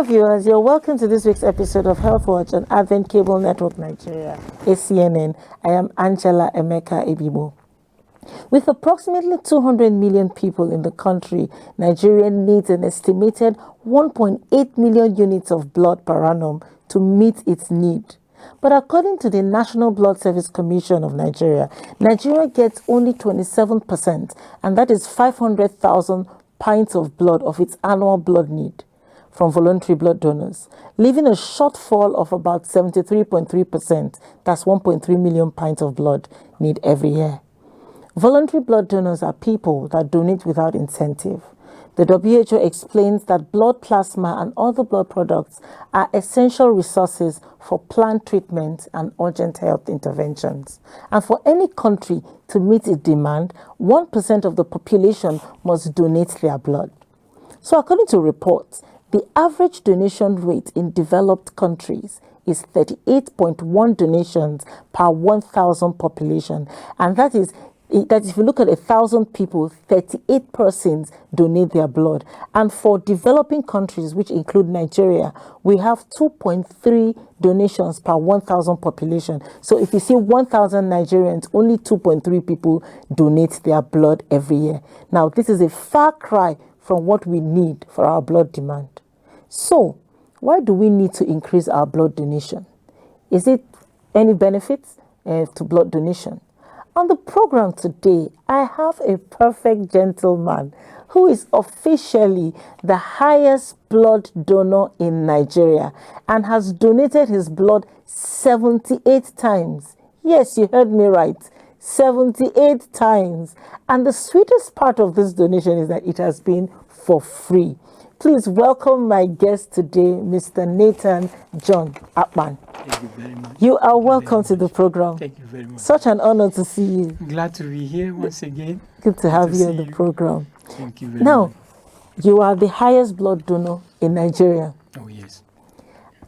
Hello viewers, you're welcome to this week's episode of Health Watch on Advent Cable Network Nigeria, ACNN. I am Angela Emeka Ebibo. With approximately 200 million people in the country, Nigeria needs an estimated 1.8 million units of blood per annum to meet its need. But according to the National Blood Service Commission of Nigeria, Nigeria gets only 27%, and that is 500,000 pints of blood of its annual blood need from voluntary blood donors, leaving a shortfall of about 73.3%. That's 1.3 million pints of blood need every year. Voluntary blood donors are people that donate without incentive. The WHO explains that blood plasma and other blood products are essential resources for planned treatment and urgent health interventions. And for any country to meet its demand, 1% of the population must donate their blood. So according to reports, the average donation rate in developed countries is 38.1 donations per 1,000 population. And that is that if you look at 1,000 people, 38 persons donate their blood. And for developing countries, which include Nigeria, we have 2.3 donations per 1,000 population. So if you see 1,000 Nigerians, only 2.3 people donate their blood every year. Now, this is a far cry from what we need for our blood demand. So, why do we need to increase our blood donation? Is it any benefits to blood donation? On the program today, I have a perfect gentleman who is officially the highest blood donor in Nigeria and has donated his blood 78 times. Yes, you heard me right. 78 times. And the sweetest part of this donation is that it has been for free. Please welcome my guest today, Mr. Nathan John Akpan. Thank you very much. You are welcome to the program. Thank you very much. Such an honor to see you. Glad to be here once again. Good to have you on the program. Thank you very much. Now, you are the highest blood donor in Nigeria. Oh, yes.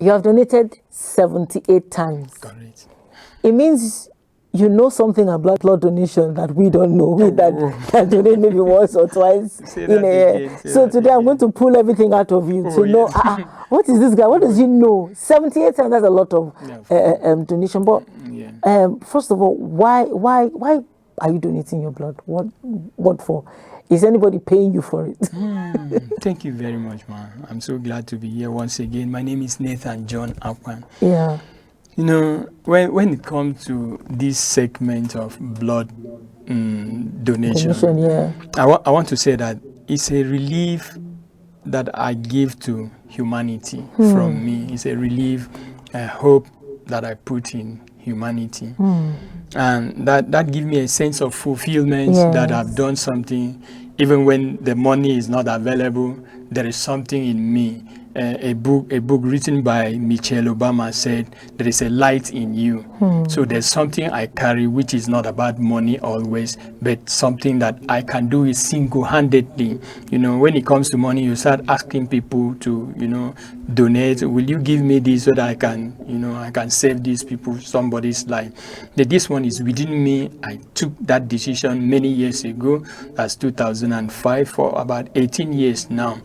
You have donated 78 times. Correct. It means you know something about blood donation that we don't know. We that donate maybe once or twice in a year. So today I'm going to pull everything out of you to know what is this guy? What does he know? 78 times, that's a lot of donation. But first of all, why are you donating your blood? What for? Is anybody paying you for it? Thank you very much, man. I'm so glad to be here once again. My name is Nathan John Akpan. Yeah. You know, when it comes to this segment of blood donation, yeah. I want to say that it's a relief that I give to humanity from me. It's a relief, a hope that I put in humanity. And that gives me a sense of fulfillment that I've done something. Even when the money is not available, there is something in me. A book written by Michelle Obama said, there is a light in you. So there's something I carry which is not about money always, but something that I can do it single-handedly. You know, when it comes to money, you start asking people to, donate. Will you give me this so that I can save these people, somebody's life? This one is within me. I took that decision many years ago. That's 2005, for about 18 years now.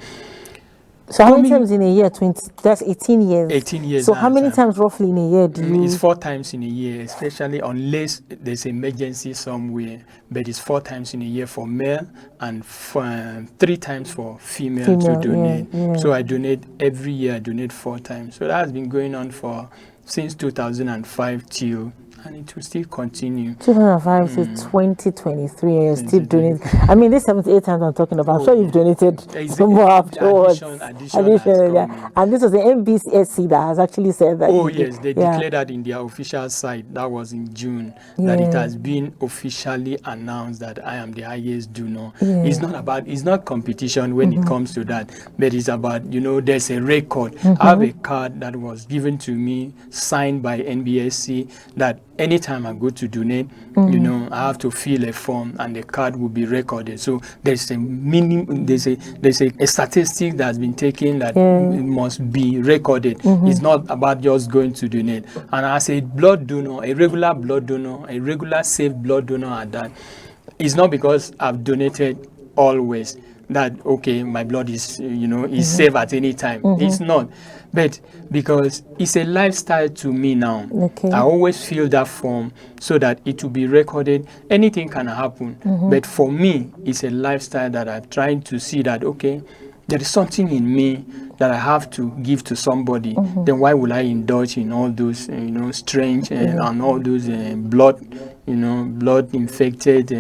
So how many times in a year? 20. That's 18 years. 18 years. So how many times roughly in a year do you? It's 4 times in a year, especially unless there's emergency somewhere. But it's 4 times in a year for male and 3 times for female to donate. Yeah. So I donate every year. I donate 4 times. So that has been going on since 2005 till. And it will still continue. 2005 to 2023, you're still donating. I mean, this 78 times I'm talking about, I'm sure you've donated some more afterwards. Addition, and this was the NBCSC that has actually said that. Oh, yes, they declared that in their official site. That was in June, that it has been officially announced that I am the highest donor. It's not competition when it comes to that, but it's about, there's a record. I have a card that was given to me, signed by NBSC, that anytime I go to donate, I have to fill a form and the card will be recorded. So there's a there's a statistic that's been taken that it must be recorded. It's not about just going to donate. And as a blood donor, a regular blood donor, a regular safe blood donor at that, it's not because I've donated always, that, okay, my blood is, is safe at any time. It's not. But because it's a lifestyle to me now, Okay. I always feel that form so that it will be recorded. Anything can happen. But for me, it's a lifestyle that I'm trying to see that, okay, there is something in me that I have to give to somebody. Then why will I indulge in all those, strange and all those blood, blood infected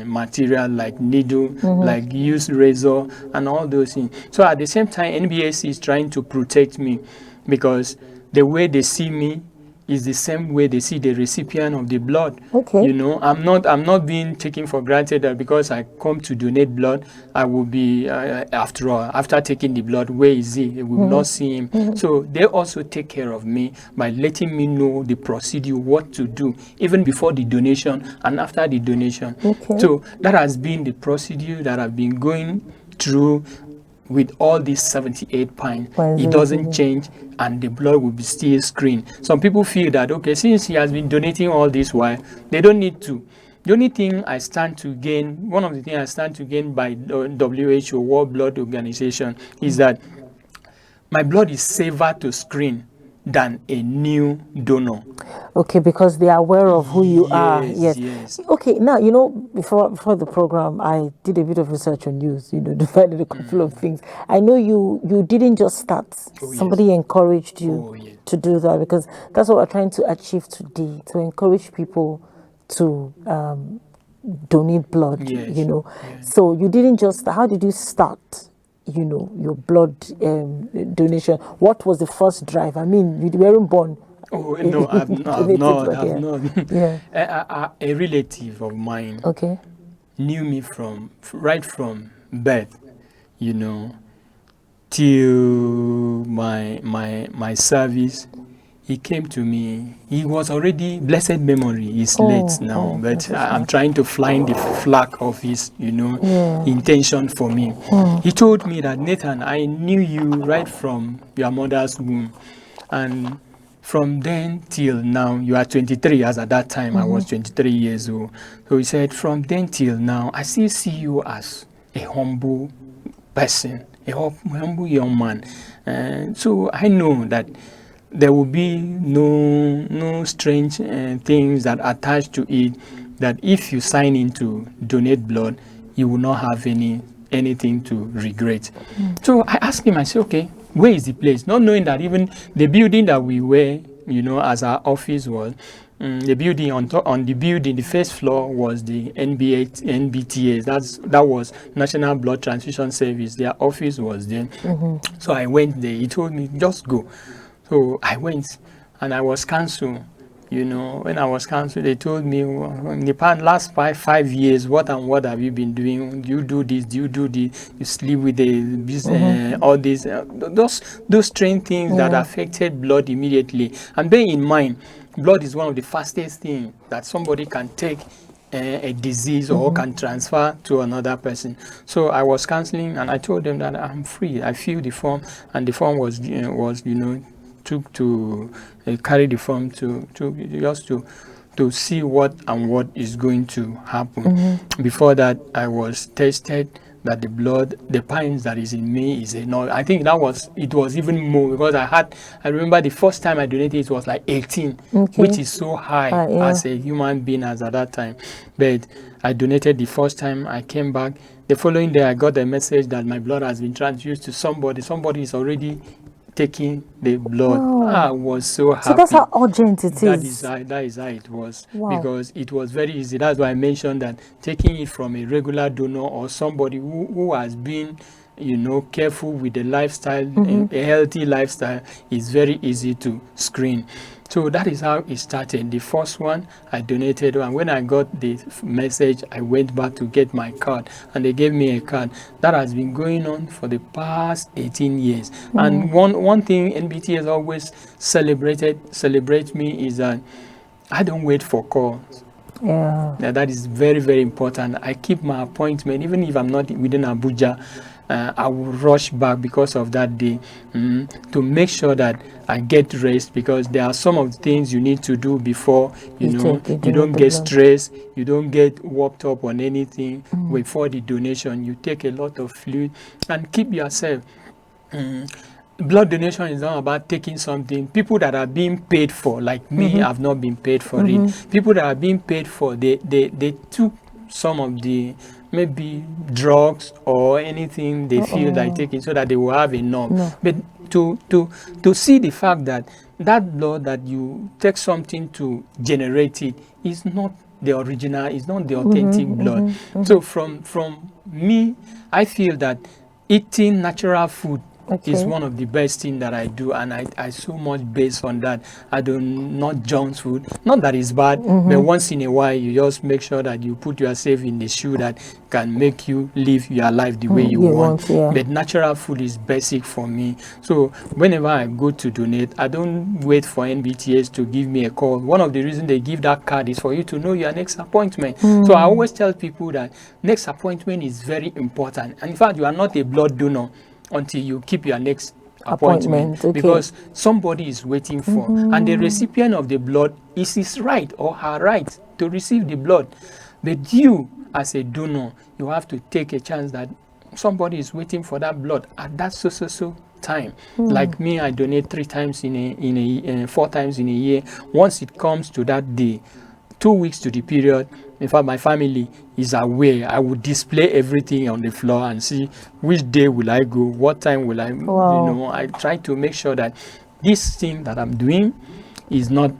material like needle, like used razor, and all those things. So at the same time, NBAC is trying to protect me because the way they see me is the same way they see the recipient of the blood. Okay. I'm not being taken for granted that because I come to donate blood, I will be after all, after taking the blood, where is he? We will not see him. So they also take care of me by letting me know the procedure, what to do, even before the donation and after the donation. Okay. So that has been the procedure that I've been going through with all these 78 pints. It doesn't change, and the blood will be still screened. Some people feel that, okay, since he has been donating all this while, they don't need to. The only thing I stand to gain, one of the things I stand to gain by WHO, World Blood Organization, is that my blood is safer to screen than a new donor. Okay, because they are aware of who you are. Yes, Yes. yes. Okay, now, before the program, I did a bit of research on you, to find a couple of things. I know you didn't just start. Somebody encouraged you to do that, because that's what we're trying to achieve today, to encourage people to donate blood, Yes. So you didn't just, how did you start? Your blood donation. What was the first drive? I mean, you weren't born. Oh, no, I've not. Yeah. A relative of mine knew me right from birth, till my service. He came to me. He was already, blessed memory, he's late now, but I'm trying to fly the flag of his, intention for me. He told me that, Nathan, I knew you right from your mother's womb. And from then till now, you are 23, as at that time I was 23 years old. So he said, from then till now, I still see you as a humble person, a humble young man. So I know that there will be no strange things that attach to it, that if you sign in to donate blood, you will not have anything to regret. So I asked him, I said, okay, where is the place? Not knowing that even the building that we were, as our office was, the building on the building, the first floor was the NBTS. That was National Blood Transfusion Service. Their office was there. So I went there. He told me, just go. So I went, and I was cancelled. When I was cancelled, they told me, in the last 5 years, what have you been doing? Do you do this? Do you do this? You sleep with the business, all these, those strange things that affected blood immediately. And bear in mind, blood is one of the fastest things that somebody can take a disease or can transfer to another person. So I was cancelling, and I told them that I'm free. I filled the form, and the form was took to carry the form to just to see what is going to happen. Before that, I was tested that the pints that is in me is enough. I think it was even more, because I remember the first time I donated, it was like 18, which is so high as a human being as at that time. But I donated the first time. I came back. The following day, I got a message that my blood has been transfused to somebody. Somebody is already taking the blood. I was so happy. So that's how urgent it is. That is how it was. Because it was very easy. That's why I mentioned that taking it from a regular donor or somebody who has been careful with the lifestyle, a healthy lifestyle, is very easy to screen. So that is how it started. The first one I donated, and when I got the message, I went back to get my card, and they gave me a card. That has been going on for the past 18 years. And one thing NBT has always celebrate me is that I don't wait for calls. That is very, very important. I keep my appointment, even if I'm not within Abuja. I will rush back because of that day, to make sure that I get rest, because there are some of the things you need to do before you don't get stressed, you don't get worked up on anything before the donation. You take a lot of fluid and keep yourself. Blood donation is not about taking something. People that are being paid for, like me, have not been paid for it. People that are being paid for, they took some of the maybe drugs or anything they feel like taking so that they will have enough. But to see the fact that blood that you take something to generate it is not the original, is not the authentic blood. So from me, I feel that eating natural food is one of the best things that I do, and I so much based on that. I do not junk food. Not that it's bad, but once in a while you just make sure that you put yourself in the shoe that can make you live your life the way you want. But natural food is basic for me. So whenever I go to donate, I don't wait for NBTS to give me a call. One of the reasons they give that card is for you to know your next appointment. So I always tell people that next appointment is very important. And in fact, you are not a blood donor until you keep your next appointment. Because somebody is waiting for, and the recipient of the blood is his right or her right to receive the blood. But you, as a donor, you have to take a chance that somebody is waiting for that blood at that so time. Like me, I donate 4 times in a year. Once it comes to that day, 2 weeks to the period, in fact, my family is aware. I will display everything on the floor and see which day will I go, what time will I, I try to make sure that this thing that I'm doing is not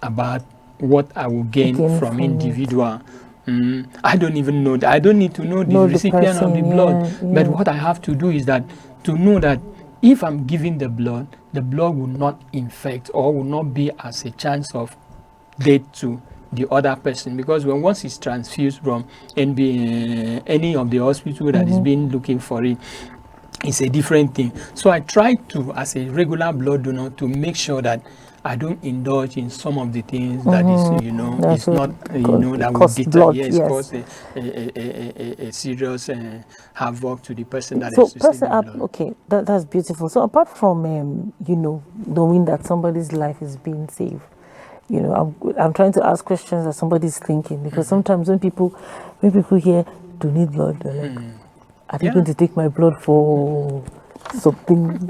about what I will gain from individual. I don't even know that. I don't need to know the recipient of the blood. But what I have to do is that to know that if I'm giving the blood will not infect or will not be as a chance of death to the other person, because once it's transfused from any of the hospital that is being looking for it, it's a different thing. So I try to, as a regular blood donor, to make sure that I don't indulge in some of the things that is, it's not, that will deter, cause a serious havoc to the person that is receiving blood. Okay, that's beautiful. So apart from, knowing that somebody's life is being saved, I'm trying to ask questions that somebody's thinking, because sometimes when people hear donate blood, they're like, are they going to take my blood for something?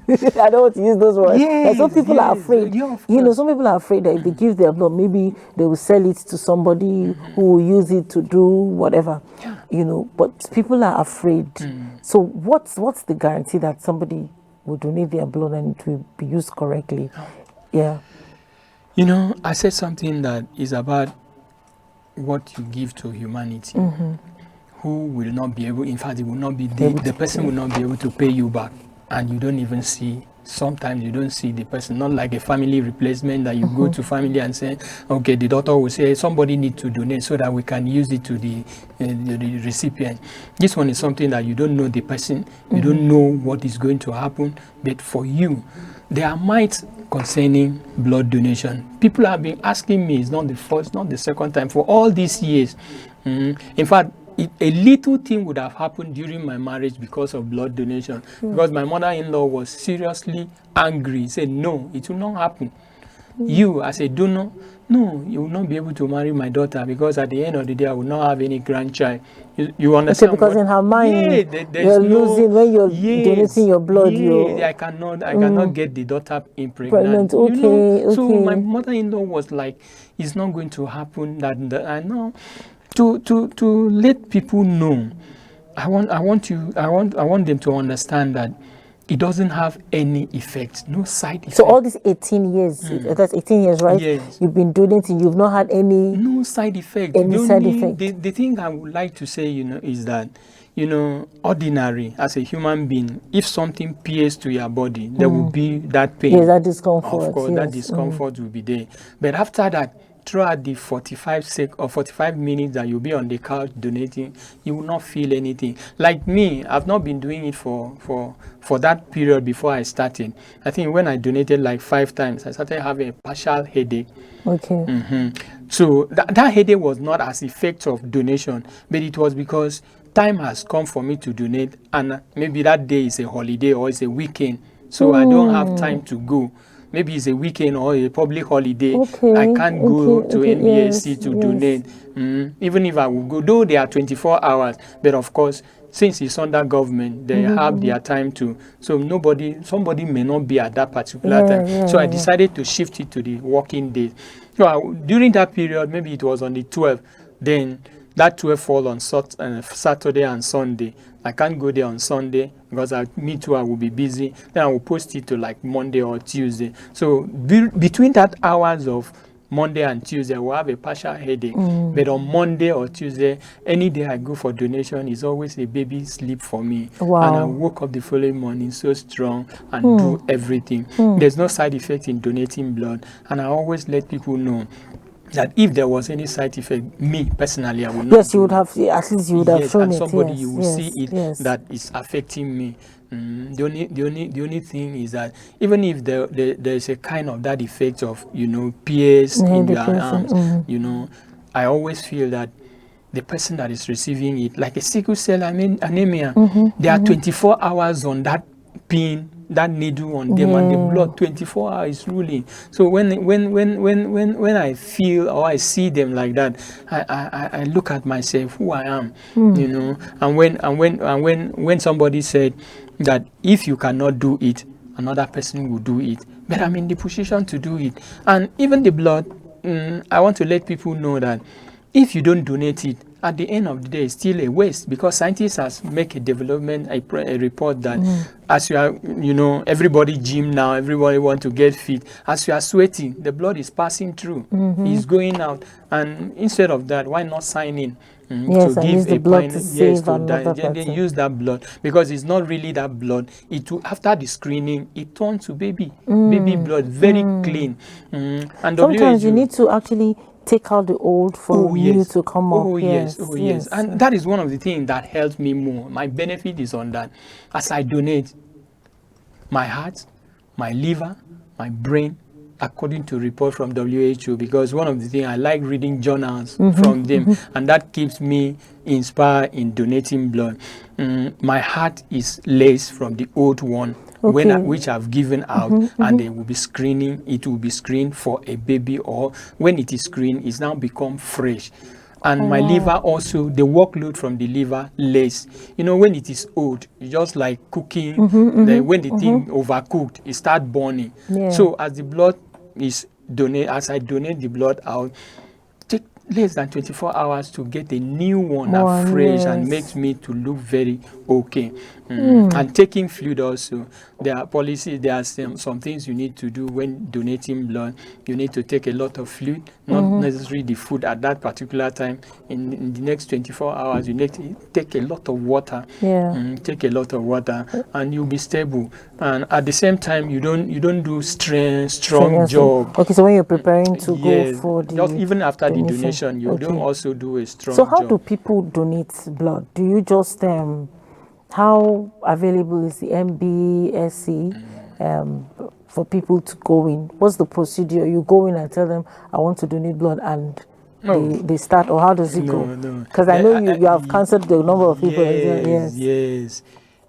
I don't want to use those words. Some people are afraid. Some people are afraid that if they give their blood, maybe they will sell it to somebody who will use it to do whatever. But people are afraid. So what's the guarantee that somebody will donate their blood and it will be used correctly? I said something that is about what you give to humanity. Who will not be able, in fact, it will not be the person will not be able to pay you back, and you don't even see. Sometimes you don't see the person, not like a family replacement that you go to family and say, okay, the doctor will say somebody needs to donate so that we can use it to the recipient. This one is something that you don't know the person, you don't know what is going to happen, but for you, there are myths concerning blood donation. People have been asking me, it's not the first, not the second time, for all these years. In fact, a little thing would have happened during my marriage because of blood donation, because my mother-in-law was seriously angry, said, no, it will not happen. You, as a donor, no, you will not be able to marry my daughter, because at the end of the day, I will not have any grandchild. You understand? Because in her mind, you're losing when you're donating your blood. I cannot get the daughter pregnant. So my mother-in-law was like, it's not going to happen. I know. To let people know, I want them to understand that it doesn't have any effect, no side effect. So all these 18 years, that's 18 years, right? Yes. You've been donating, you've not had no side effect. The thing I would like to say, is that, ordinary, as a human being, if something pierces to your body, there will be that pain. Yes, that discomfort. Of course, that discomfort will be there. But after that, throughout the 45 minutes that you'll be on the couch donating, you will not feel anything. Like me, I've not been doing it for that period before I started. I think when I donated like 5 times, I started having a partial headache. Okay. So that headache was not as effect of donation, but it was because time has come for me to donate, and maybe that day is a holiday or it's a weekend, so I don't have time to go. Maybe it's a weekend or a public holiday. Okay, I can't go to okay, NBSC yes, to yes. donate. Even if I will go, though they are 24 hours, but of course, since it's under government, they have their time to. So somebody may not be at that particular time. So I decided to shift it to the working days. So during that period, maybe it was on the 12th, then that 12 fall on Saturday and Sunday. I can't go there on Sunday because me too, I will be busy. Then I will post it to like Monday or Tuesday. So between that hours of Monday and Tuesday, I will have a partial headache. But on Monday or Tuesday, any day I go for donation is always a baby sleep for me. Wow. And I woke up the following morning so strong and do everything. There's no side effect in donating blood. And I always let people know that if there was any side effect, me personally, I would not. Yes, you would have, at least you would have shown and it. somebody Yes, you will yes, see it yes. that is affecting me. The only thing is that even if there's a kind of that effect of pierce in your arms, I always feel that the person that is receiving it, like a sickle cell anemia, they are 24 hours on that pin, that needle on them, and the blood 24 hours is ruling. So when I feel or I see them like that, I look at myself, who I am, And when somebody said that if you cannot do it, another person will do it, but I'm in the position to do it. And even the blood, I want to let people know that if you don't donate it, at the end of the day, it's still a waste, because scientists has make a development, a report that as you are, everybody gym now, everybody want to get fit. As you are sweating, the blood is passing through, it's going out, and instead of that, why not sign in? Yes, to and give use the a blood pint, to save another they person. use that blood, because it's not really that blood. After the screening, it turns to baby blood, very clean. And Sometimes WHO, you need to actually take out the old for new to come up. Yes. And that is one of the things that helps me more. My benefit is on that. As I donate, my heart, my liver, my brain, according to report from WHO, because one of the things I like reading journals from them, and that keeps me inspired in donating blood. My heart is less from the old one, which I've given out, and they will be screening. It will be screened for a baby, or when it is screened, it's now become fresh. And my liver also, the workload from the liver less. When it is old, it's just like cooking. When the thing overcooked, it starts burning. So as the blood is donated, as I donate the blood out, take less than 24 hours to get a new one, fresh, and makes me to look very okay. And taking fluid also, there are policies, there are some things you need to do when donating blood. You need to take a lot of fluid, not necessarily the food at that particular time. In the next 24 hours, you need to take a lot of water. Take a lot of water, and you'll be stable. And at the same time, you don't do strong job. Okay, so when you're preparing to go for the just even after the donation, you don't also do a strong job. So how do people donate blood? Do you just how available is the MBSC for people to go in? What's the procedure? You go in and tell them, I want to donate blood, and they start, or how does it go? Because I know you have cancelled the number of people. Yes.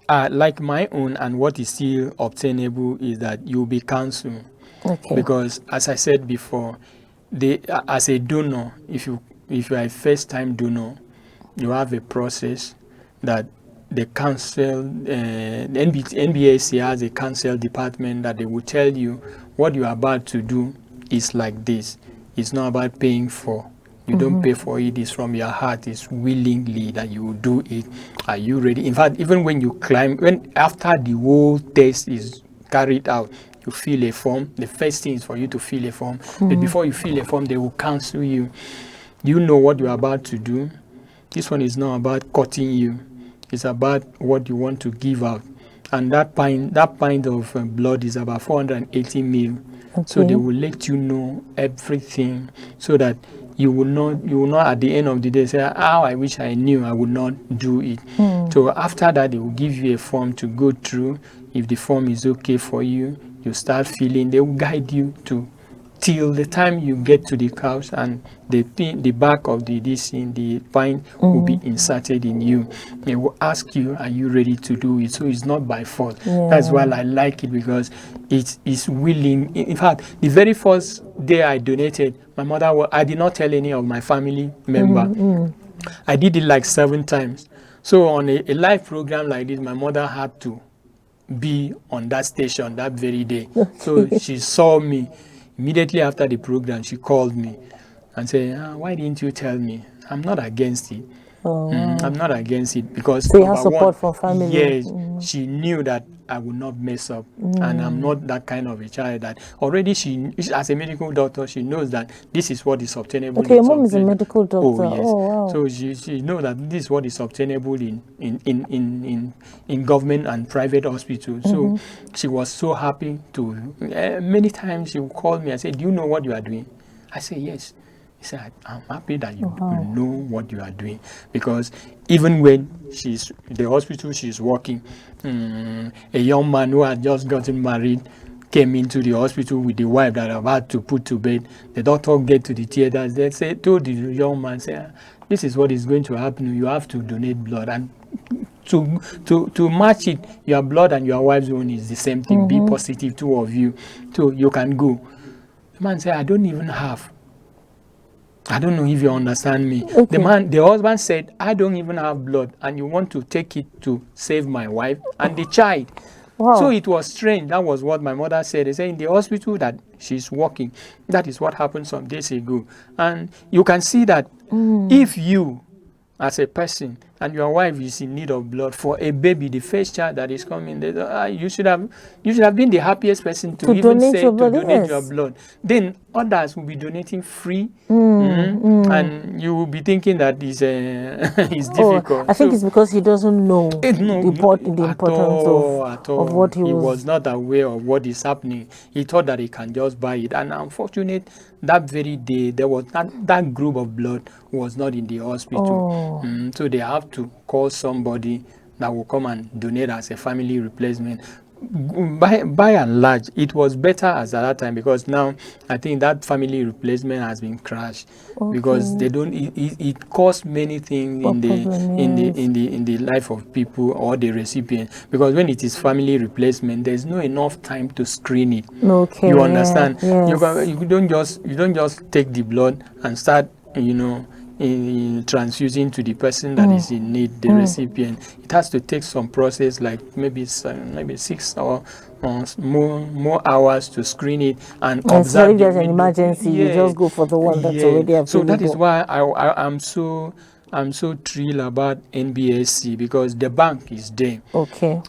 Like my own, and what is still obtainable is that you'll be cancelled. Okay. Because as I said before, as a donor, if you are a first-time donor, you have a process that the council, NBSC has a council department that they will tell you what you are about to do is like this. It's not about paying for. You don't pay for it. It's from your heart. It's willingly that you will do it. Are you ready? In fact, even when you climb, after the whole test is carried out, you fill a form. The first thing is for you to fill a form. But before you fill a form, they will counsel you. You know what you're about to do. This one is not about cutting you. It's about what you want to give out. And that pint of blood is about 480 ml. Okay. So they will let you know everything, so that you will not at the end of the day say, I wish I knew, I would not do it. So after that, they will give you a form to go through. If the form is okay for you, you start filling. They will guide you to till the time you get to the couch and the back of the pint will be inserted in you. They will ask you, are you ready to do it? So it's not by force. That's why I like it, because it is willing. In fact, the very first day I donated, my mother, I did not tell any of my family member. I did it like 7 times. So on a live program like this, my mother had to be on that station that very day. So she saw me. Immediately after the program, she called me and said, why didn't you tell me? I'm not against it. I'm not against it, because so you have support from family. Yes, she knew that I would not mess up, and I'm not that kind of a child that already she, as a medical doctor, she knows that this is what is obtainable. Okay, your mom is a medical doctor. Oh yes. Oh, wow. So she knows that this is what is obtainable in government and private hospitals. So she was so happy to. Many times she would call me and say, "Do you know what you are doing?" I say, "Yes." He said, I'm happy that you know what you are doing, because even when the hospital she's working, a young man who had just gotten married came into the hospital with the wife that about to put to bed. The doctor get to the theater, they told the young man, say, this is what is going to happen. You have to donate blood, and to match it, your blood and your wife's own is the same thing. Be positive, 2 of you, so you can go. The man said, I don't even have. I don't know if you understand me. Okay. The husband said, I don't even have blood, and you want to take it to save my wife and the child. Wow. So it was strange. That was what my mother said. They said in the hospital that she's working, that is what happened some days ago. And you can see that if you, as a person, and your wife is in need of blood for a baby, the first child that is coming, you should have been the happiest person to even say to donate your blood. Then others will be donating free, and you will be thinking that it's difficult. I think it's because he doesn't know the importance of what he was not aware of what is happening. He thought that he can just buy it, and unfortunately, that very day there was that group of blood was not in the hospital. So they have to call somebody that will come and donate as a family replacement. By and large, it was better as at that time, because now I think that family replacement has been crashed, because they don't. It costs many things in the life of people or the recipient, because when it is family replacement, there's no enough time to screen it. Okay, you understand? Yes. You don't just take the blood and start in transfusing to the person that is in need, the recipient. It has to take some process, like maybe 6 or more hours to screen it and observe. So if there's an emergency, you just go for the one that's already available. So that is why I'm so thrilled about NBSC, because the bank is there. Okay.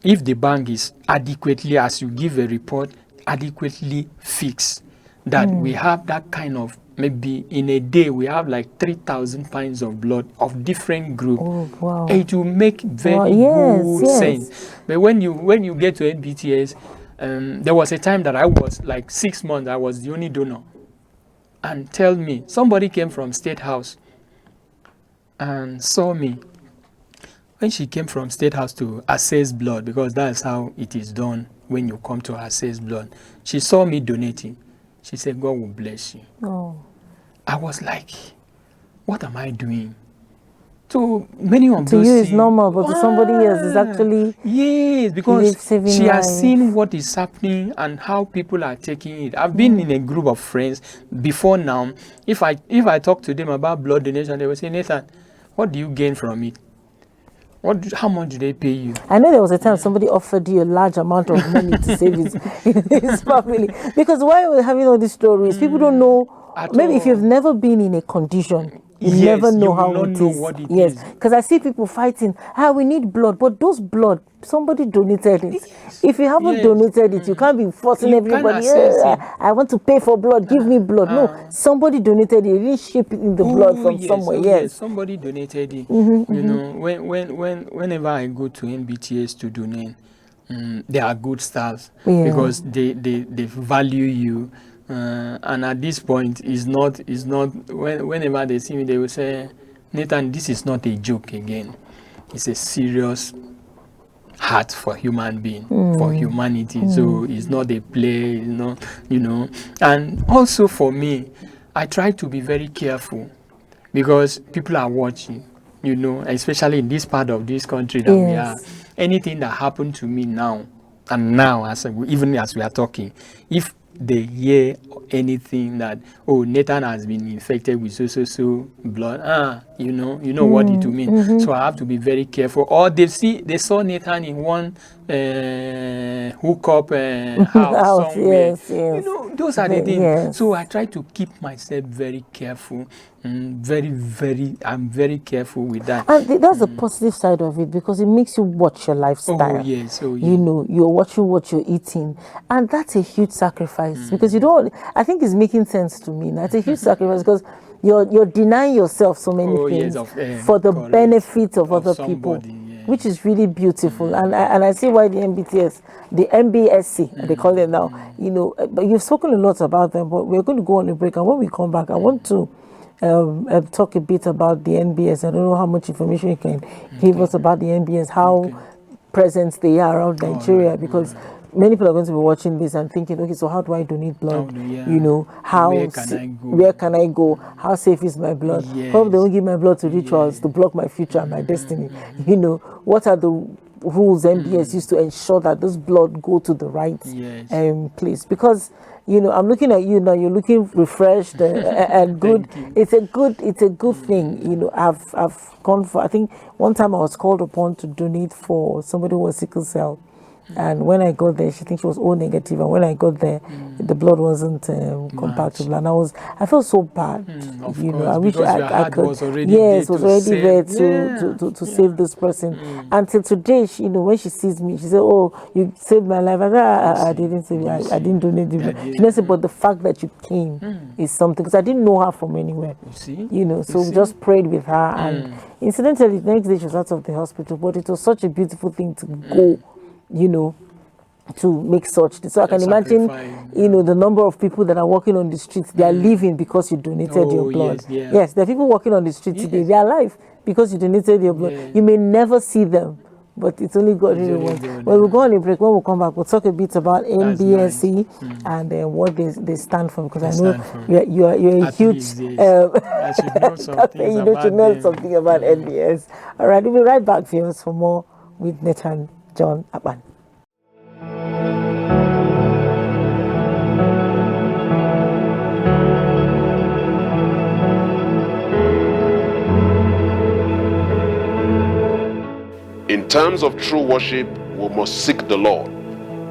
If the bank is adequately, as you give a report, adequately fixed, that we have that kind of, maybe in a day we have like 3,000 pints of blood of different groups. Oh, wow. It will make very good sense. But when you get to NBTS, there was a time that I was like 6 months, I was the only donor. And tell me, somebody came from State House and saw me. When she came from State House to assess blood, because that's how it is done when you come to assess blood, she saw me donating. She said, God will bless you. Oh. I was like, what am I doing? So many of to those you it's normal, but to somebody else it's actually because she has seen what is happening and how people are taking it. I've been in a group of friends before now. If I talk to them about blood donation, they will say, Nathan, what do you gain from it? How much do they pay you? I know there was a time somebody offered you a large amount of money to save his family. Because why we're having all these stories, people don't know. Maybe if you've never been in a condition, you never know how it is. What it is. Because I see people fighting. We need blood, but those blood, somebody donated it. If you haven't donated it, you can't be forcing everybody. I want to pay for blood. Give me blood. No, somebody donated it. You didn't ship it in the blood from somewhere. Yes, somebody donated it. Whenever I go to NBTS to donate, they are good staffs because they value you. And at this point, is not whenever they see me, they will say, Nathan, this is not a joke again. It's a serious heart for human being, for humanity. So it's not a play, it's not, And also for me, I try to be very careful because people are watching, especially in this part of this country that we are. Anything that happened to me now, and now, even as we are talking, if they hear anything that, Nathan has been infected with so blood, you know what it will mean. So I have to be very careful. Or they saw Nathan in one hookup house somewhere. Yes. Those are the things. Yes. So I try to keep myself very careful. I'm very careful with that. And that's the positive side of it, because it makes you watch your lifestyle. Oh yes. You're watching what you're eating, and that's a huge sacrifice because you don't. I think it's making sense to me. That's a huge sacrifice because you're denying yourself so many things for the benefit of other people, which is really beautiful. And I see why the MBSC, they call it now. But you've spoken a lot about them. But we're going to go on a break, and when we come back, I want to talk a bit about the NBS. I don't know how much information you can give us about the NBS, how present they are around Nigeria, because many people are going to be watching this and thinking, okay, so how do I donate blood? Where can I go? How safe is my blood? Hope they won't give my blood to rituals to block my future and my destiny. What are the rules MBS used to ensure that this blood go to the right place? Because I'm looking at you now. You're looking refreshed and good. It's a good thing. I've gone for. I think one time I was called upon to donate for somebody who was sickle cell, and when I got there, she thinks she was O negative, and when I got there, the blood wasn't compatible, and I felt so bad. I wish I could. Was already there to save this person. Until today, when she sees me, she said, "Oh, you saved my life." I didn't save you. I didn't donate the blood. She didn't say, but the fact that you came is something, because I didn't know her from anywhere. So we just prayed with her, and incidentally, the next day she was out of the hospital. But it was such a beautiful thing to go. To make such. So I can imagine, the number of people that are walking on the streets, they are living because you donated your blood. Yes, there are people walking on the streets today, they are alive because you donated your blood. You may never see them, but it's only God who knows. Well, we'll go on a break. When we come back, we'll talk a bit about NBSC and what they stand for, because I know you're a huge... I should know something about NBS. All right, we'll be right back, viewers, for more with Nathan John Akpan. In terms of true worship, we must seek the Lord.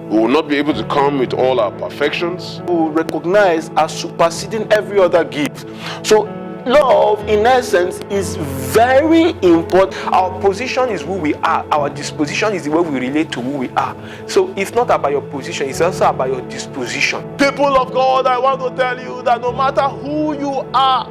We will not be able to come with all our perfections. We will recognize as superseding every other gift. So love, in essence, is very important. Our position is who we are. Our disposition is the way we relate to who we are. So it's not about your position, it's also about your disposition. People of God, I want to tell you that no matter who you are,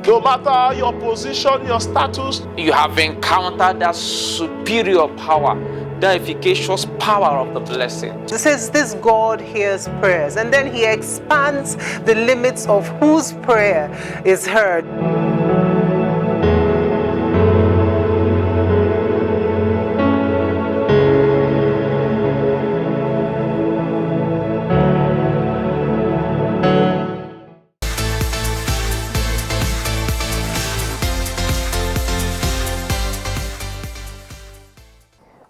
no matter your position, your status, you have encountered that superior power, the efficacious power of the blessing. It says this God hears prayers, and then he expands the limits of whose prayer is heard.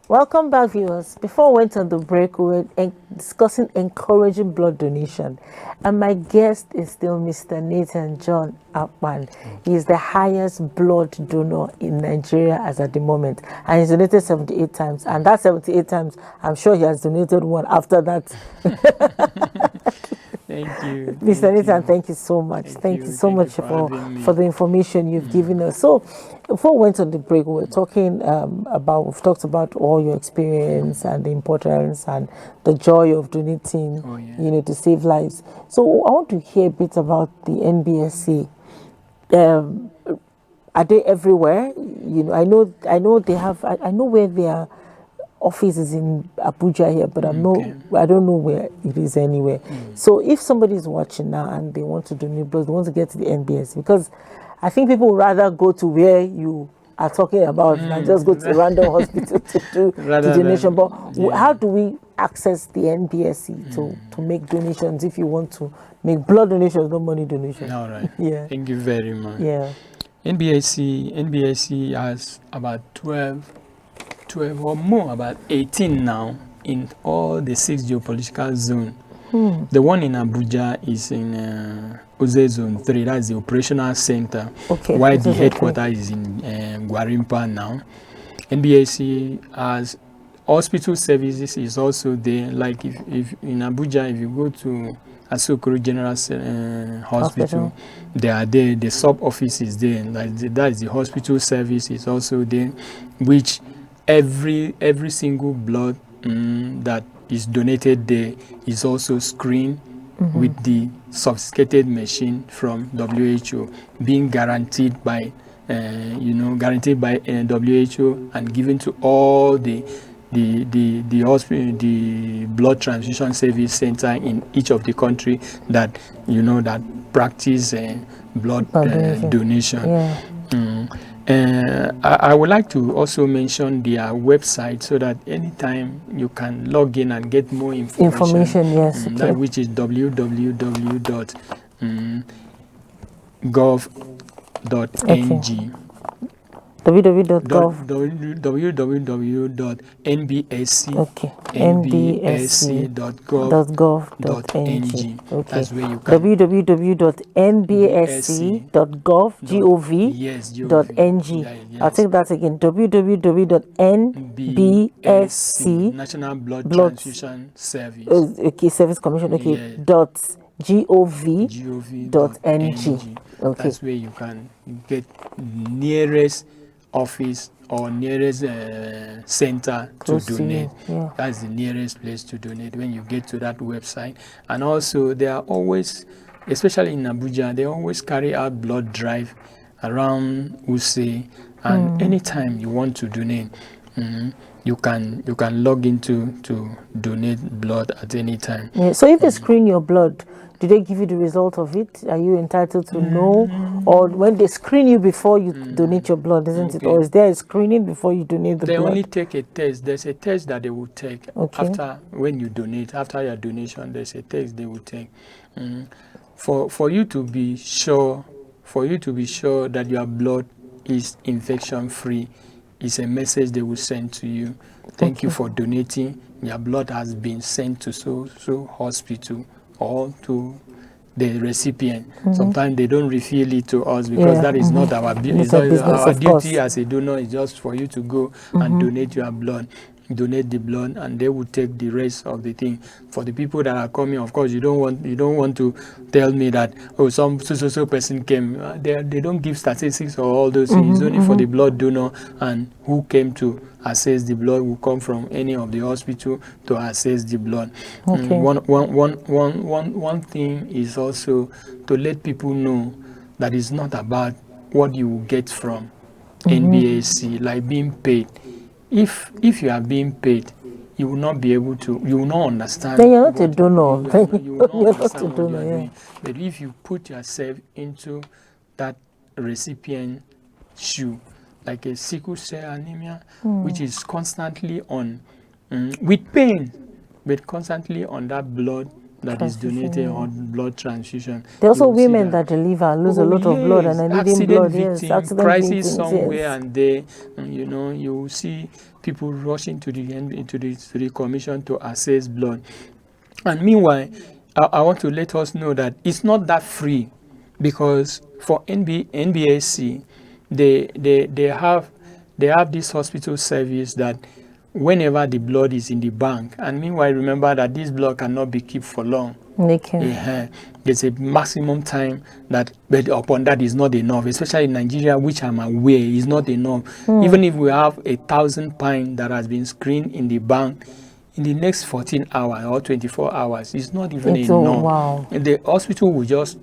Welcome back, viewers. Before we went on the break, we were discussing encouraging blood donation, and my guest is still Mr. Nathan John Akpan. He is the highest blood donor in Nigeria as at the moment, and he's donated 78 times, and that 78 times, I'm sure he has donated one after that. Thank you. Mr. Nathan, thank you so much. Thank you so much for the information you've given us. So, before we went on the break, we were talking we've talked about all your experience and the importance and the joy of donating, to save lives. So, I want to hear a bit about the NBSC. Are they everywhere? I know they have. I know where they are. Office is in Abuja here, but I don't know where it is anywhere. So if somebody is watching now and they want to donate blood, they want to get to the NBS, because I think people would rather go to where you are talking about. And just go to a random hospital to do the donation. But how do we access the NBSC to make donations if you want to make blood donations, not money donations? All right. Yeah. Thank you very much. Yeah. NBSC has about 12 or more, about 18 now in all the 6 geopolitical zones. The one in Abuja is in Oze Zone 3, that's the operational center, while the headquarters is in Gwarimpa now. NBSC has hospital services is also there, like if in Abuja, if you go to Asokoro General Hospital, they are there, the sub-office is there, that is the hospital service is also there, which every single blood that is donated there is also screened with the sophisticated machine from WHO, being guaranteed by WHO and given to all the blood transfusion service center in each of the country that that practice blood donation. Yeah. I would like to also mention their website so that anytime you can log in and get more information. Yes. That which is www.gov.ng. www.nbsc.gov.ng. That's where you can. www.nbsc.gov.ng. I'll take that again. www.nbsc National Blood Transfusion Service. Service Commission. .gov.ng. That's where you can get nearest office or nearest center to donate. That's the nearest place to donate when you get to that website. And also they are always, especially in Abuja, they always carry out blood drive around Use, and anytime you want to donate, you can log into to donate blood at any time. So if they screen your blood, do they give you the result of it? Are you entitled to know? Or when they screen you before you donate your blood, isn't it? Or is there a screening before you donate the blood? They only take a test. There's a test that they will take after when you donate. After your donation, there's a test they will take. For you to be sure, that your blood is infection free, is a message they will send to you. Thank you for donating. Your blood has been sent to so hospital or to the recipient. Sometimes they don't refill it to us because that is not our business. Our duty as a donor is just for you to go and donate your blood. Donate the blood, and they will take the rest of the thing. For the people that are coming, of course, you don't want to tell me that some so person came. They don't give statistics or all those things. It's only for the blood donor and who came to assess the blood will come from any of the hospital to assess the blood. One thing is also to let people know that it's not about what you will get from NBSC, like being paid. If you are being paid, you will not be able to, you will not understand. Then you're not a donor. You will not understand what you are doing. But if you put yourself into that recipient shoe, like a sickle cell anemia, which is constantly on, with pain, but constantly on that blood that is donated on blood transfusion. There are also women that deliver, lose a lot of blood and are needing blood. Accident crisis somewhere and there. You will see people rushing to the commission to assess blood. And meanwhile, I want to let us know that it's not that free, because for NBSC, they have this hospital service that whenever the blood is in the bank, and meanwhile remember that this blood cannot be kept for long. There's a maximum time that, but upon that is not enough, especially in Nigeria, which I'm aware is not enough. Even if we have 1,000 pints that has been screened in the bank, in the next 14 hours or 24 hours, it's not even enough. The hospital will just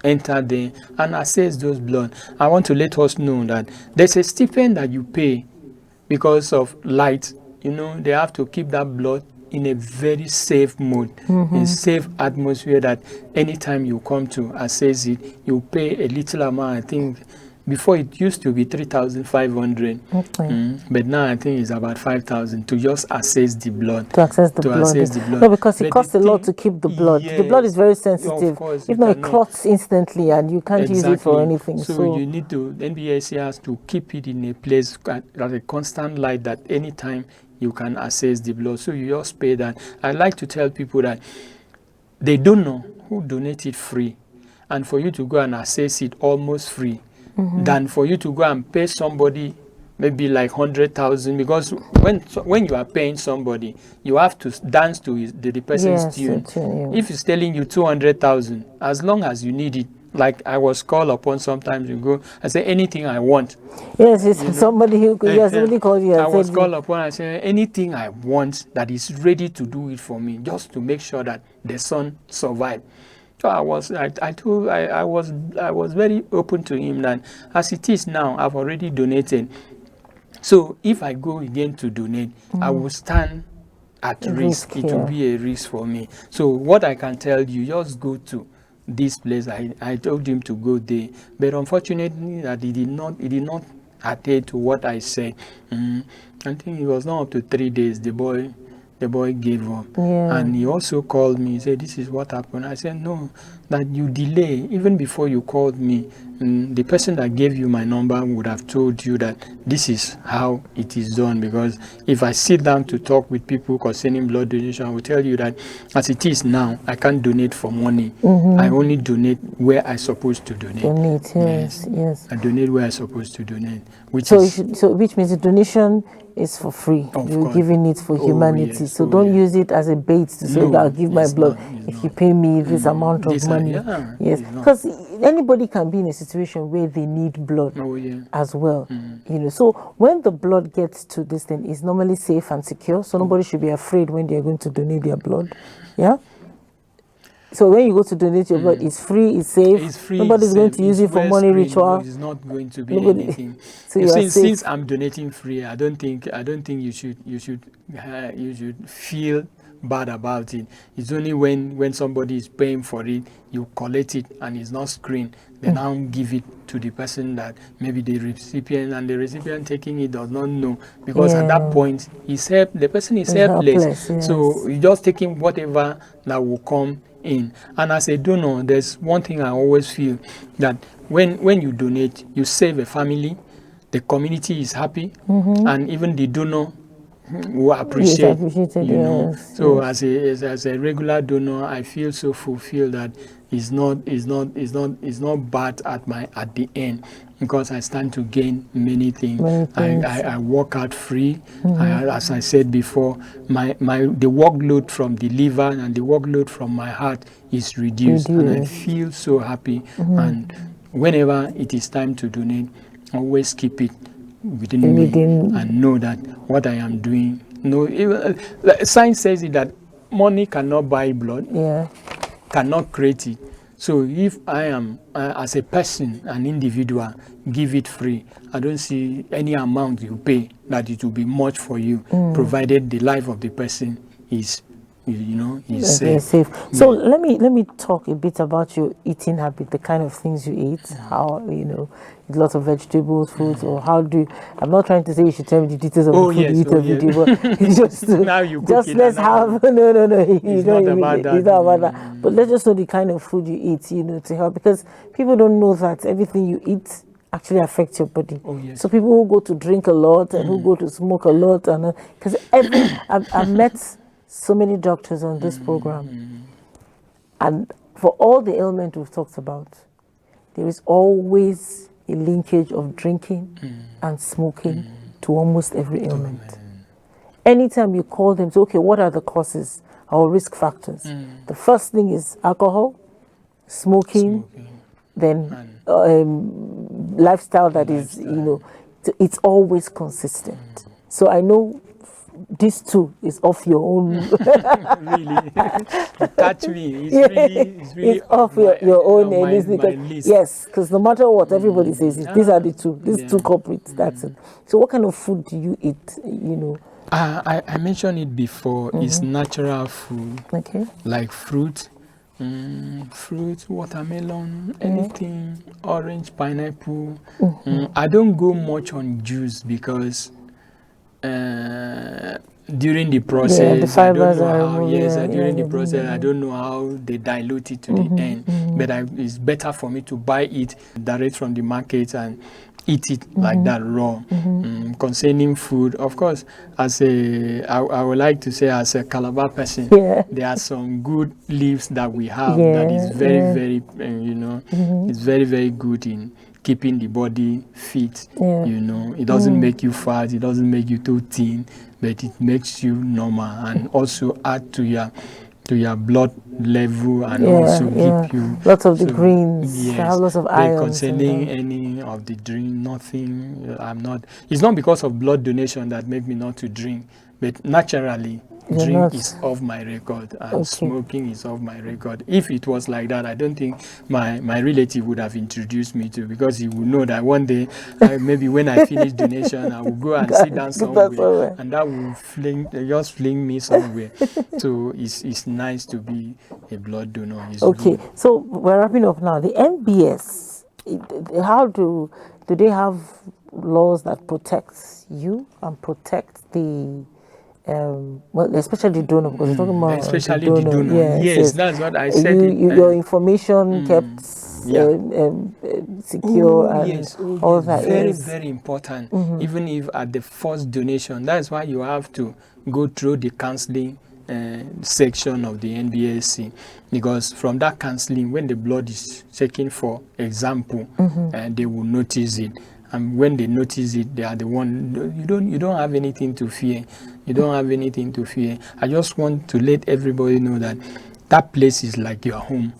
enter there and assess those blood. I want to let us know that there's a stipend that you pay because of light. They have to keep that blood in a very safe mode, in safe atmosphere, that anytime you come to assess it, you pay a little amount. I think Before it used to be 3,500, but now I think it's about 5,000 to just access the blood. To access the blood. No, because it But costs the a lot thing- to keep the blood. The blood is Yes, very of sensitive. course, If you not, it cannot. clots instantly, and you can't use it for Exactly. anything. So you need to, NBSC has to keep it in a place at a constant light that anytime you can access the blood. So you just pay that. I like to tell people that they don't know who donated free, and for you to go and access it almost free, than for you to go and pay somebody maybe like 100,000, because when you are paying somebody, you have to dance to the person's Yes, tune. the tune, yeah. If he's telling you 200,000, as long as you need it, like I was called upon sometimes, you go, I say anything I want. Yes, it's somebody who somebody called you. I And was said, called upon. I said anything I want that is ready to do it for me, just to make sure that the son survived. So I was very open to him that as it is now, I've already donated. So if I go again to donate, I will stand at risk. It will be a risk for me. So what I can tell you, just go to this place. I told him to go there, but unfortunately that he did not adhere to what I said. I think it was not up to 3 days. The boy gave up. And he also called me. He said, this is what happened. I said, no, that you delay. Even before you called me, the person that gave you my number would have told you that this is how it is done. Because if I sit down to talk with people concerning blood donation, I will tell you that as it is now, I can't donate for money. I only donate where I'm supposed to donate. Yes. I donate where I'm supposed to donate. Which means the donation is for free. You're giving it for humanity. Yes. So don't use it as a bait to say, I'll give my blood if you pay me this amount of money. Yes, because anybody can be in a situation where they need blood as well. So when the blood gets to this thing, it's normally safe and secure. So nobody should be afraid when they're going to donate their blood. Yeah. So when you go to donate your blood, it's free, it's safe. It's free. Nobody's going to use it for money ritual. It's not going to be anything. So since I'm donating free, I don't think you should feel bad about it. It's only when somebody is paying for it, you collect it and it's not screened, then now give it to the person that maybe the recipient taking it does not know, because at that point the person is helpless. So you just taking whatever that will come in. And as a donor, there's one thing I always feel, that when you donate, you save a family, the community is happy, and even the donor will appreciate. So as a regular donor, I feel so fulfilled that it's not bad at the end, because I stand to gain many things. I work out free. As I said before, the workload from the liver and the workload from my heart is reduced. And I feel so happy. And whenever it is time to donate, always keep it within me and know that what I am doing. Science says it that money cannot buy blood. Cannot create it. So if I am, as a person, an individual, give it free, I don't see any amount you pay that it will be much for you, provided the life of the person is safe. So let me talk a bit about your eating habit, the kind of things you eat, how lots of vegetables, fruits, or how do you, I'm not trying to say you should tell me the details of the food you eat every day, but just let's have it's not about that. But let's just know the kind of food you eat, to help, because people don't know that everything you eat actually affects your body. So people who go to drink a lot and who go to smoke a lot, and because I've met so many doctors on this program, and for all the ailments we've talked about, there is always a linkage of drinking and smoking to almost every ailment. Anytime you call them, say, okay, what are the causes or risk factors? The first thing is alcohol, smoking, then lifestyle that is, it's always consistent. So I know this too is off your own. Really, touch me. It's really off your own. My list. Yes, because no matter what everybody says, these are the two. These two culprits. That's it. So, what kind of food do you eat? I mentioned it before. It's natural food, like fruit, Fruit, watermelon, anything, orange, pineapple. I don't go much on juice because during the process, the fibers I don't know are how. removed, Yes, yeah, during yeah, the process, I don't know how they dilute it to the end. But it's better for me to buy it direct from the market and eat it like that raw. Concerning food, of course, I would like to say as a Calabar person, there are some good leaves that we have that is very, it's very, very good in keeping the body fit. It doesn't make you fat, it doesn't make you too thin, but it makes you normal and also add to your blood level and also give you lots of the greens. They have lots of but iron. concerning any of the drink, nothing. It's not because of blood donation that make me not to drink, but naturally drink is off my record and smoking is off my record. If it was like that, I don't think my relative would have introduced me to, because he would know that one day maybe when I finish donation I will go and sit down somewhere and that will just fling me somewhere. So it's nice to be a blood donor. It's good. So we're wrapping up now. The NBS, how do they have laws that protect you and protect the especially the donor, because we're talking about especially the donor. Yes, that's what I said. Your information kept secure and all that. Very, very important. Even if at the first donation, that's why you have to go through the counseling section of the NBSC, because from that counseling, when the blood is taken, for example, they will notice it. And when they notice it, they are the one. You don't have anything to fear. You don't have anything to fear. I just want to let everybody know that that place is like your home.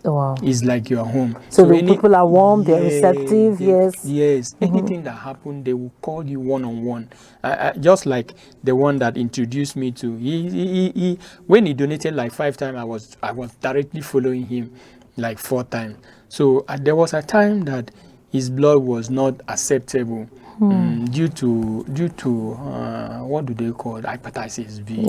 Wow. It's like your home. So the people are warm, they're receptive, Yes. Anything that happened, they will call you one-on-one. Just like the one that introduced me to. He when he donated like 5 times, I was directly following him like 4 times. So there was a time that his blood was not acceptable due to what do they call it? Hepatitis B.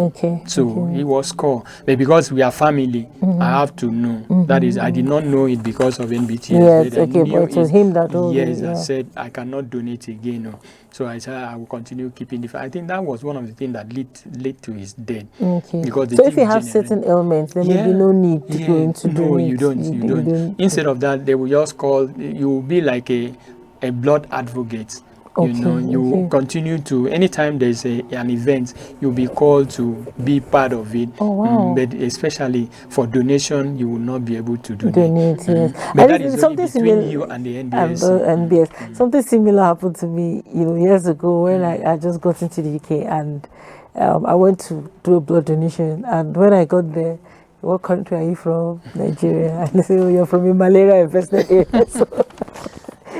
So he was called, but because we are family, I have to know. That is, I did not know it because of NBTS. Yes, but it was him that told me. Yes, I said I cannot donate again. No. So I said I will continue keeping the. I think that was one of the things that led to his death. Because so if you have certain ailments, there may be no need to go into donate. No, you don't. Instead of that, they will just call. You will be like a blood advocate. You continue to, anytime there's an event, you'll be called to be part of it. But especially for donation, you will not be able to donate. But that is something between you and the NBS. Something similar happened to me, years ago when I just got into the UK, and I went to do a blood donation. And when I got there, what country are you from? Nigeria. And they say, oh, you're from a malaria-infested area.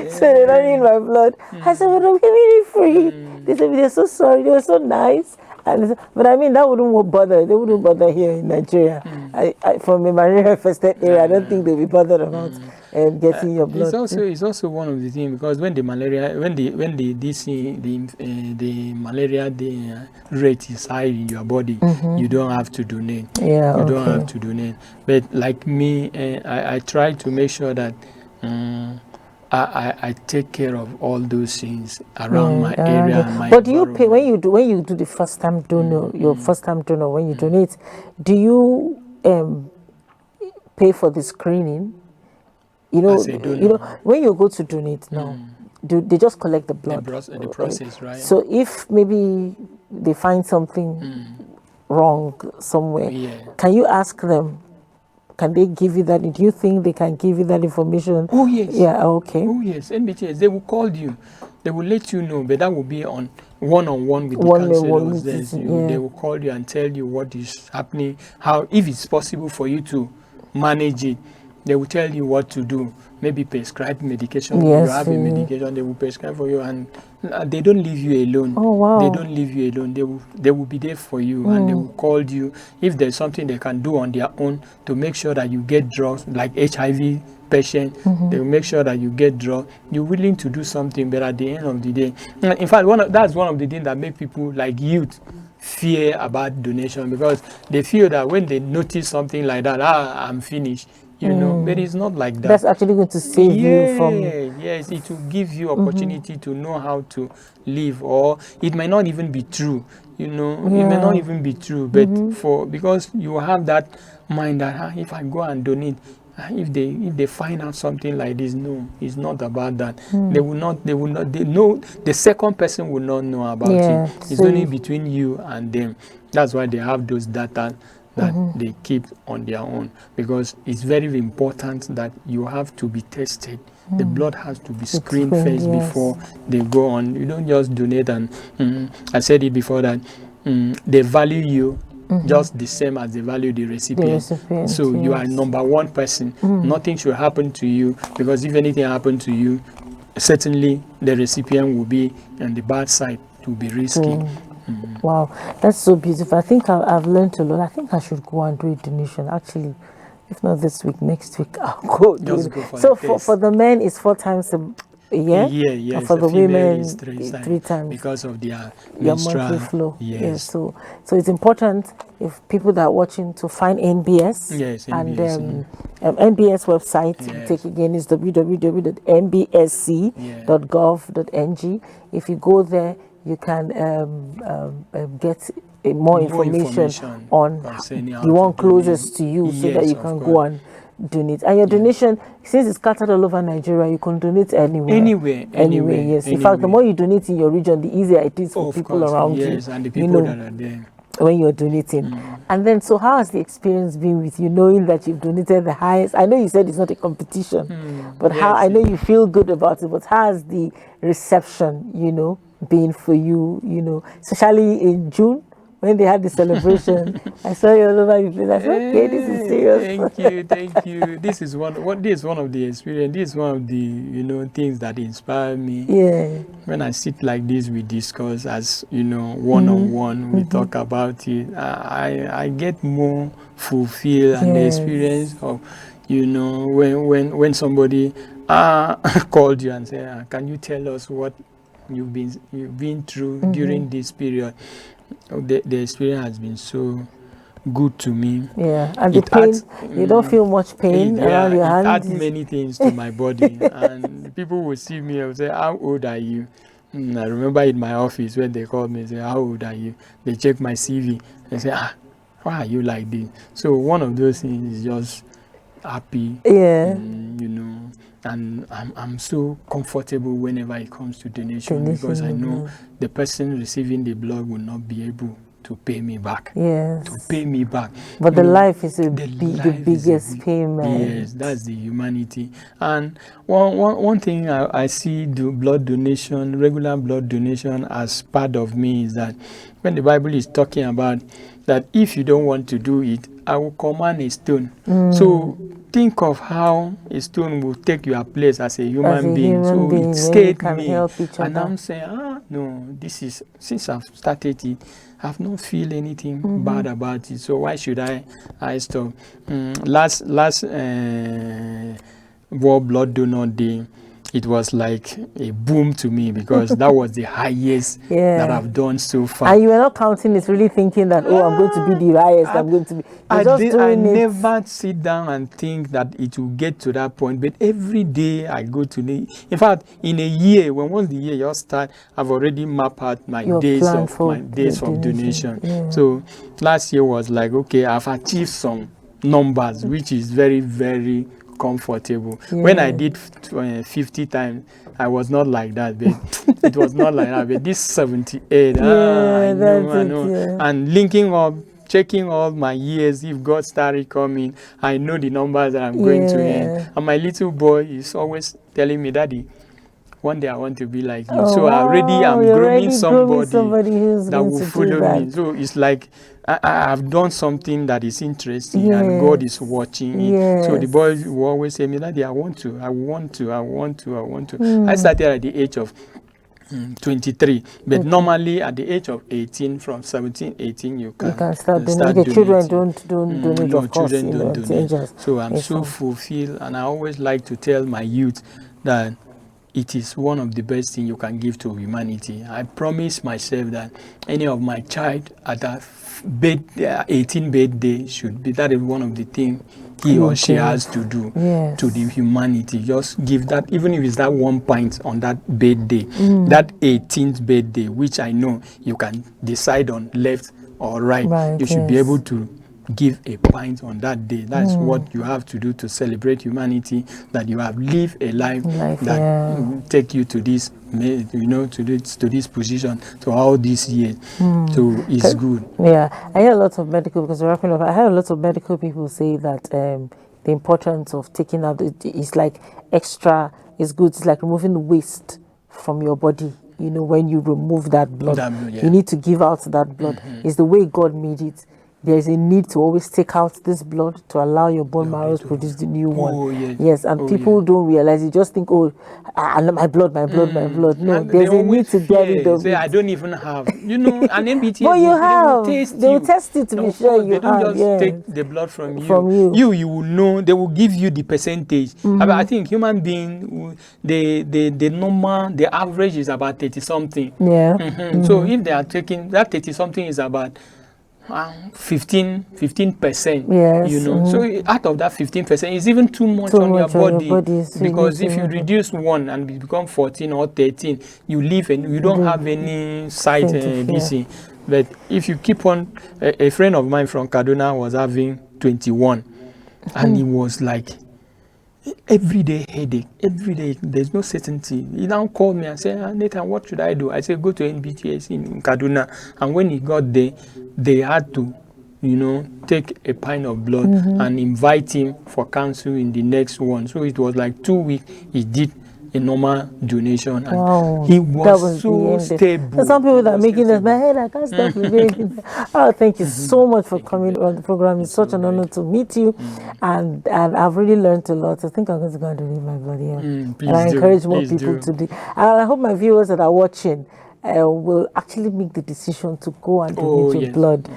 So they don't need my blood. I said, well, I'm giving it free. They said, they're so sorry. They were so nice. And said, but I mean, that wouldn't bother. They wouldn't bother here in Nigeria. From a malaria-infested area, I don't think they'll be bothered about getting your blood. It's also one of the things, because when the malaria rate is high in your body, you don't have to donate. You don't have to donate. But like me, I try to make sure that I take care of all those things around my area. And my but do you pay when you do the first time donor? Your first time donor, when you donate, do you pay for the screening? When you go to donate now, do they just collect the blood? The process, right? So if maybe they find something wrong somewhere, can you ask them? Can they give you that? Do you think they can give you that information? Oh, yes. Yeah, okay. Oh, yes. NBTS, they will call you. They will let you know, but that will be on one-on-one with the counselors. They will call you and tell you what is happening, how, if it's possible for you to manage it. They will tell you what to do. Maybe prescribe medication. Yes, you have a medication, they will prescribe for you, and they don't leave you alone. Oh, wow. They don't leave you alone. They will be there for you, and they will call you if there's something they can do on their own to make sure that you get drugs, like HIV patient. They will make sure that you get drugs. You're willing to do something, but at the end of the day, in fact, that's one of the things that make people like youth fear about donation, because they feel that when they notice something like that, I'm finished. You know, but it's not like that. That's actually going to save you from. Yes, it will give you opportunity to know how to live, or it might not even be true. You know, it may not even be true, but because you have that mind that if I go and donate, if they find out something like this, no, it's not about that. They know the second person will not know about it. It's so only between you and them. That's why they have those data that they keep on their own, because it's very important that you have to be tested. The blood has to be screened first before they go on. You don't just donate and I said it before that they value you just the same as they value the recipient. So you are number one person. Nothing should happen to you, because if anything happens to you, certainly the recipient will be on the bad side, to be risky. Wow, that's so beautiful. I think I've learned a lot. I think I should go and do a donation. Actually, if not this week, next week I'll go do it. So for the men, it's 4 times a year? Yeah. For the women, is 3 times. Because of their monthly flow. Yes. Yeah, so it's important if people that are watching to find NBS. Yes, and NBS, NBS website, take again, is www.nbsc.gov.ng. If you go there, you can get more information on the one closest to you, so that you can go and donate. And your donation, since it's scattered all over Nigeria, you can donate anywhere. Yes. In fact, the more you donate in your region, the easier it is for people around you. Yes, and the people that are there. When you're donating. And then, so how has the experience been with you, knowing that you've donated the highest? I know you said it's not a competition, but I know you feel good about it, but how has the reception, been for you, especially in June, when they had the celebration? I saw you all over the place. I said, okay, this is serious. Thank you. This is one of the experience. This is one of the things that inspire me. Yeah. When I sit like this, we discuss as one-on-one. We talk about it. I get more fulfilled, and the experience of when somebody called you and said, "Can you tell us what you've been through during this period?" The experience has been so good to me. Yeah, and the pain, you don't feel much pain around your hands. It adds many things to my body. And people will see me and say, "How old are you?" I remember in my office when they called me and say, "How old are you?" They check my CV and say, "Why are you like this?" So one of those things is just happy. Yeah. And I'm so comfortable whenever it comes to donation, because I know the person receiving the blood will not be able to pay me back. Yes. To pay me back. But the life is the biggest payment. Yes, that's the humanity. And one thing I see blood donation, regular blood donation, as part of me is that when the Bible is talking about that if you don't want to do it, I will command a stone. So think of how a stone will take your place as a human being. So it scared me. And I'm saying, no, this is, since I've started it, I've not feel anything bad about it. So why should I stop? Last World Blood Donor Day, it was like a boom to me, because that was the highest that I've done so far. And you were not counting it, really thinking that, I'm going to be the highest, I'm going to be... I never sit down and think that it will get to that point, but every day I go to in fact, in a year, once the year just start, I've already mapped out my days of donation. Yeah. So last year was like, okay, I've achieved some numbers, which is very, very comfortable. When I did 50 times, I was not like that, but it was not like that. But this 78, I know. And linking up, checking all my years, if God started coming, I know the numbers that I'm going to end. And my little boy is always telling me, "Daddy, one day I want to be like you." So I'm grooming somebody that will follow me. So it's like I've done something that is interesting, and God is watching it. So the boys will always say, "Me, Daddy, I want to. I started at the age of 23, but normally at the age of 18, from 17, 18, you can start donating. The children don't donate, of course. Children don't donate. So I'm so fulfilled, and I always like to tell my youth that it is one of the best things you can give to humanity. I promise myself that any of my child at a 18th birthday should be, that is one of the things he or she has to do to the humanity. Just give that, even if it's that 1 pint on that birthday, that 18th birthday, which I know you can decide on left or right. You should be able to give a pint on that day. That's what you have to do to celebrate humanity, that you have lived a life that take you to this, to this position, to all these years. So it's good. Yeah, I hear a lot of medical, because we're wrapping up, I hear a lot of medical people say that the importance of taking out is like extra, is good. It's like removing the waste from your body. When you remove that blood, you need to give out that blood. It's the way God made it. There's a need to always take out this blood to allow your bone marrow to produce the new one. Yes, and people don't realize it. Just think, my blood. No, there's a need to get rid of it. I don't even have, an MBT. But you have. They will test it to be sure you have. They don't just take the blood from you. You will know. They will give you the percentage. I think human being, the normal, the average is about 30-something. So if they are taking that 30-something is about 15%, so out of that 15% is even too much on your body, because if you reduce one and become 14 or 13, you leave and you don't have any side BC. But if you keep on, a friend of mine from Kaduna was having 21, and he was like, everyday headache, every day, there's no certainty. He now called me and said, Nathan, what should I do? I said, go to NBTS in Kaduna. And when he got there, they had to, take a pint of blood and invite him for counsel in the next one. So it was like 2 weeks he did a normal donation, and he was so stable. Some people that are making this, my head, I can't stop doing. Thank you so much for coming on the program. It's such an honor to meet you, and I've really learned a lot. I think I'm going to go and donate my blood here, and I encourage more people to do. And I hope my viewers that are watching will actually make the decision to go and donate your blood.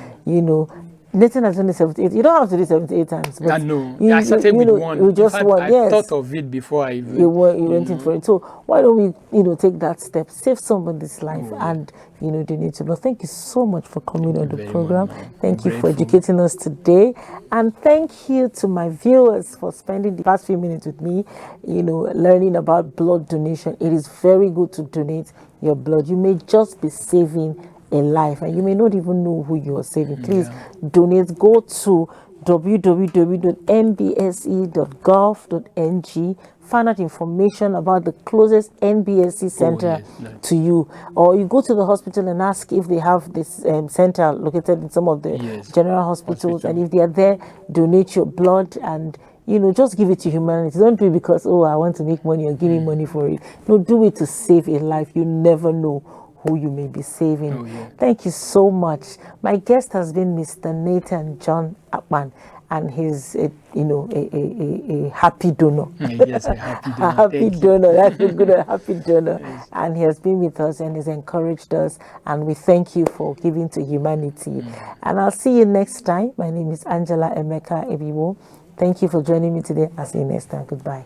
Nathan has done it 78. You don't have to do it 78 times. But I know. I started with one. You just one. I thought of it before I even. You went in for it. So why don't we, take that step, save somebody's life, and donate to blood. Thank you so much for coming on the program. Thank you for educating us today, and thank you to my viewers for spending the past few minutes with me. Learning about blood donation. It is very good to donate your blood. You may just be saving a life, and you may not even know who you are saving. Please donate. Go to www.nbse.gov.ng. Find out information about the closest NBSE center to you, or you go to the hospital and ask if they have this center located in some of the general hospitals, and if they are there, donate your blood and just give it to humanity. Don't do it because I want to make money or give me money for it. No, do it to save a life. You never know who you may be saving. Thank you so much. My guest has been Mr. Nathan John Akpan, and he's a happy donor. Yes, a happy donor. A happy donor. That's a good happy donor. And he has been with us and has encouraged us, and we thank you for giving to humanity. And I'll see you next time. My name is Angela Emeka Ebiwo. Thank you for joining me today. I'll see you next time. Goodbye.